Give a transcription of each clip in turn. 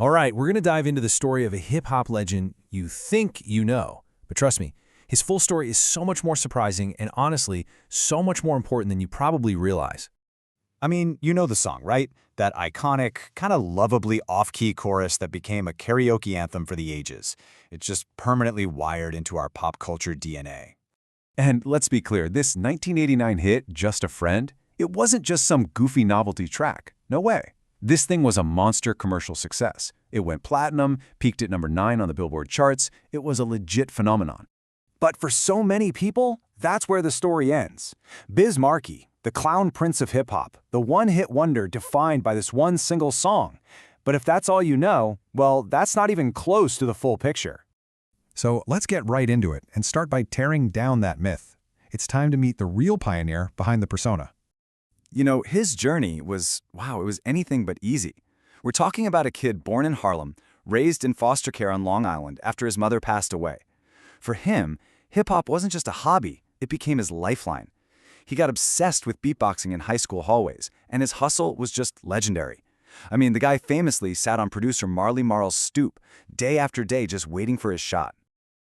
All right, we're going to dive into the story of a hip-hop legend you think you know. But trust me, his full story is so much more surprising and honestly, so much more important than you probably realize. I mean, you know the song, right? That iconic, kind of lovably off-key chorus that became a karaoke anthem for the ages. It's just permanently wired into our pop culture DNA. And let's be clear, this 1989 hit, Just a Friend, it wasn't just some goofy novelty track. No way. This thing was a monster commercial success. It went platinum, peaked at #9 on the Billboard charts. It was a legit phenomenon. But for so many people, that's where the story ends. Biz Markie, the clown prince of hip-hop, the one-hit wonder defined by this one single song. But if that's all you know, well, that's not even close to the full picture. So let's get right into it and start by tearing down that myth. It's time to meet the real pioneer behind the persona. You know, his journey was, wow, it was anything but easy. We're talking about a kid born in Harlem, raised in foster care on Long Island after his mother passed away. For him, hip-hop wasn't just a hobby, it became his lifeline. He got obsessed with beatboxing in high school hallways, and his hustle was just legendary. I mean, the guy famously sat on producer Marley Marl's stoop, day after day just waiting for his shot.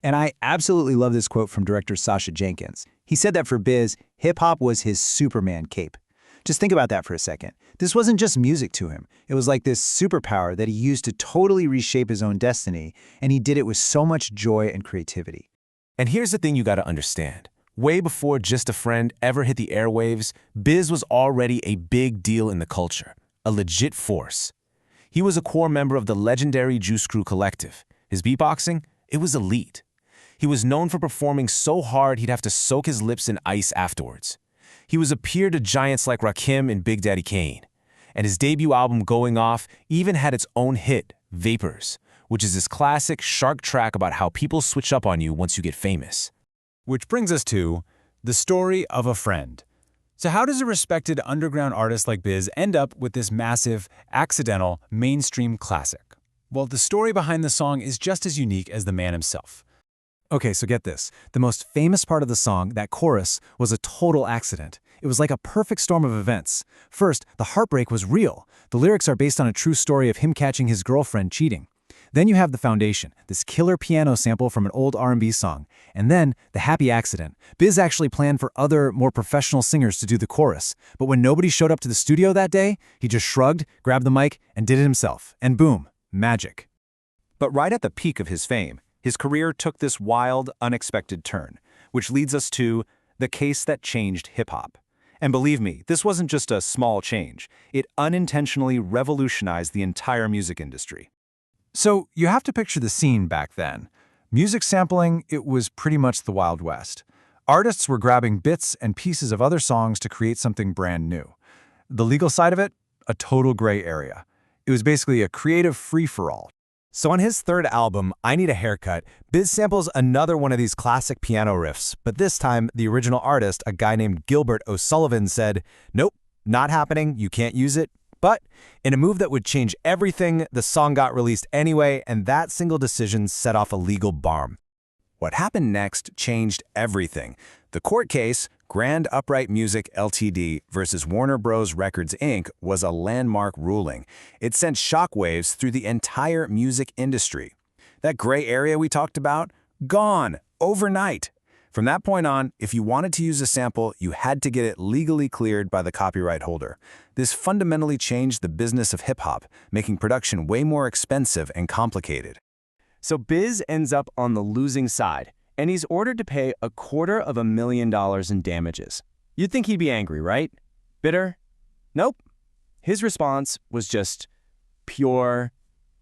And I absolutely love this quote from director Sasha Jenkins. He said that for Biz, hip-hop was his Superman cape. Just think about that for a second. This wasn't just music to him. It was like this superpower that he used to totally reshape his own destiny, and he did it with so much joy and creativity. And here's the thing you got to understand. Way before Just a Friend ever hit the airwaves, Biz was already a big deal in the culture, a legit force. He was a core member of the legendary Juice Crew collective. His beatboxing, it was elite. He was known for performing so hard he'd have to soak his lips in ice afterwards. He was a peer to giants like Rakim and Big Daddy Kane. And his debut album, Going Off, even had its own hit, Vapors, which is this classic, shark track about how people switch up on you once you get famous. Which brings us to the story of a friend. So how does a respected underground artist like Biz end up with this massive, accidental, mainstream classic? Well, the story behind the song is just as unique as the man himself. Okay, so get this. The most famous part of the song, that chorus, was a total accident. It was like a perfect storm of events. First, the heartbreak was real. The lyrics are based on a true story of him catching his girlfriend cheating. Then you have the foundation, this killer piano sample from an old R&B song. And then, the happy accident. Biz actually planned for other, more professional singers to do the chorus. But when nobody showed up to the studio that day, he just shrugged, grabbed the mic, and did it himself. And boom, magic. But right at the peak of his fame, his career took this wild, unexpected turn, which leads us to the case that changed hip-hop. And believe me, this wasn't just a small change. It unintentionally revolutionized the entire music industry. So you have to picture the scene back then. Music sampling, it was pretty much the Wild West. Artists were grabbing bits and pieces of other songs to create something brand new. The legal side of it, a total gray area. It was basically a creative free-for-all. So on his third album, I Need a Haircut, Biz samples another one of these classic piano riffs, but this time the original artist, a guy named Gilbert O'Sullivan, said, "Nope, not happening, you can't use it." But in a move that would change everything, the song got released anyway, and that single decision set off a legal bomb. What happened next changed everything. The court case, Grand Upright Music Ltd. versus Warner Bros. Records Inc. was a landmark ruling. It sent shockwaves through the entire music industry. That gray area we talked about? Gone, overnight. From that point on, if you wanted to use a sample, you had to get it legally cleared by the copyright holder. This fundamentally changed the business of hip-hop, making production way more expensive and complicated. So Biz ends up on the losing side, and he's ordered to pay $250,000 in damages. You'd think he'd be angry, right? Bitter? Nope. His response was just pure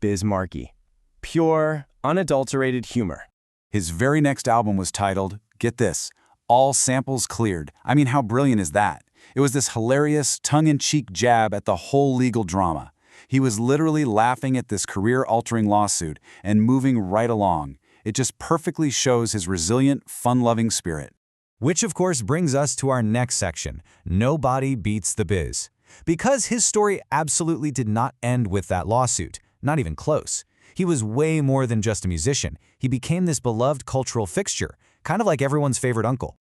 Biz Markie. Pure, unadulterated humor. His very next album was titled, get this, All Samples Cleared. I mean, how brilliant is that? It was this hilarious, tongue-in-cheek jab at the whole legal drama. He was literally laughing at this career-altering lawsuit and moving right along. It just perfectly shows his resilient, fun-loving spirit. Which of course brings us to our next section, Nobody Beats the Biz. Because his story absolutely did not end with that lawsuit, not even close. He was way more than just a musician. He became this beloved cultural fixture, kind of like everyone's favorite uncle.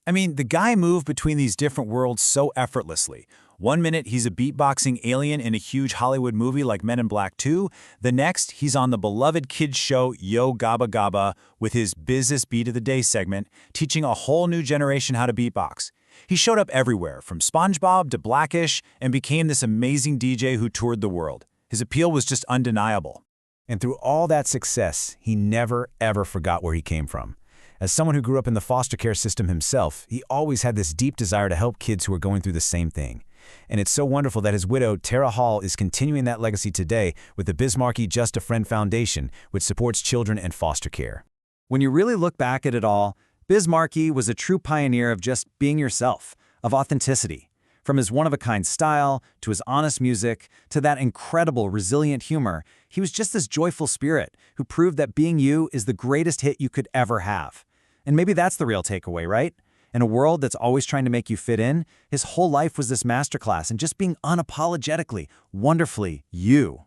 I mean, the guy moved between these different worlds so effortlessly. One minute, he's a beatboxing alien in a huge Hollywood movie like Men in Black 2. The next, he's on the beloved kids show 𝐬𝐮𝐫𝐫𝐫 with his Business Beat of the Day segment, teaching a whole new generation how to beatbox. He showed up everywhere, from SpongeBob to Blackish, and became this amazing DJ who toured the world. His appeal was just undeniable. And through all that success, he never, ever forgot where he came from. As someone who grew up in the foster care system himself, he always had this deep desire to help kids who were going through the same thing. And it's so wonderful that his widow, 𝐸 Hall, is continuing that legacy today with the Biz Markie Just Foundation, which supports children and foster care. When you really look back at it all, Biz Markie was a true pioneer of just being yourself, of authenticity. From his one-of-a-kind style, to his honest music, to that incredible, resilient humor, he was just this joyful spirit who proved that being you is the greatest hit you could ever have. And maybe that's the real takeaway, right? In a world that's always trying to make you fit in, his whole life was this masterclass in just being unapologetically, wonderfully you.